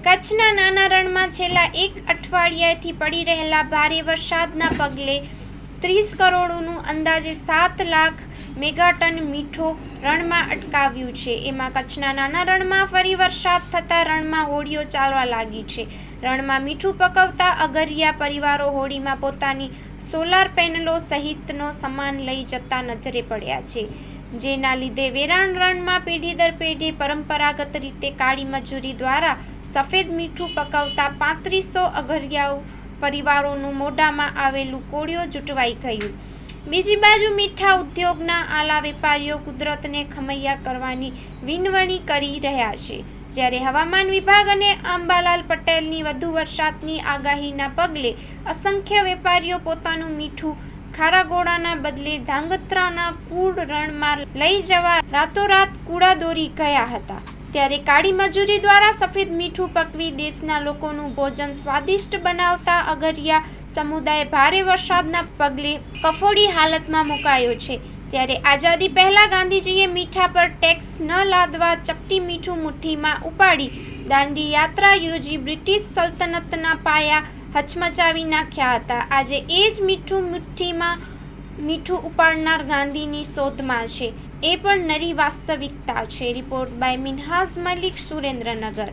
કચ્છના નાના રણમાં છેલ્લા એક અઠવાડિયાથી પડી રહેલા ભારે વરસાદના પગલે 30 કરોડનું અંદાજે 7 લાખ મેગાટન મીઠું રણમાં અટકાવ્યું છે. એમાં કચ્છના નાના રણમાં ફરી વરસાદ થતાં રણમાં હોડીઓ ચાલવા લાગી છે. રણમાં મીઠું પકવતા અગરિયા પરિવારો હોડીમાં પોતાની સોલાર પેનલો સહિતનો સામાન લઈ જતા નજરે પડ્યા છે, જેના લીધે વેરાણ રણમાં પેઢી દર પેઢી પરંપરાગત રીતે કાળી મજૂરી દ્વારા સફેદ મીઠું પકવતા 3500 અગરિયાઓ પરિવારોનું મોઢામાં આવેલું કોળિયો જૂટવાઈ ગયું. બીજી બાજુ મીઠા ઉદ્યોગના આલા વેપારીઓ કુદરતને ખમૈયા કરવાની વિનવણી કરી રહ્યા છે, જ્યારે હવામાન વિભાગ અને અંબાલાલ પટેલની વધુ વરસાદની આગાહીના પગલે અસંખ્ય વેપારીઓ પોતાનું મીઠું ખારાગોળાના બદલે ધાંગધ્રાના કુળ રણમાં લઈ જવા રાતોરાત કુળાદોરી ગયા હતા. ત્યારે કાળી મજૂરી દ્વારા સફેદ મીઠું પકવી દેશના લોકોનું ભોજન સ્વાદિષ્ટ બનાવતા અગરિયા સમુદાય ભારે વરસાદના પગલે કફોડી હાલતમાં મુકાયો છે. ત્યારે આઝાદી પહેલા ગાંધીજીએ મીઠા પર ટેક્સ ન લાદવા ચપટી મીઠું મુઠ્ઠીમાં ઉપાડી દાંડી યાત્રા યોજી બ્રિટિશ સલ્તનતના પાયા હચમચાવી નાખ્યા હતા. આજે એ જ મીઠું મુઠ્ઠીમાં મીઠું ઉપાડનાર ગાંધીની શોધમાં છે. એ પણ નરી વાસ્તવિકતા છે. Report by Minhaz Malik, Surendranagar.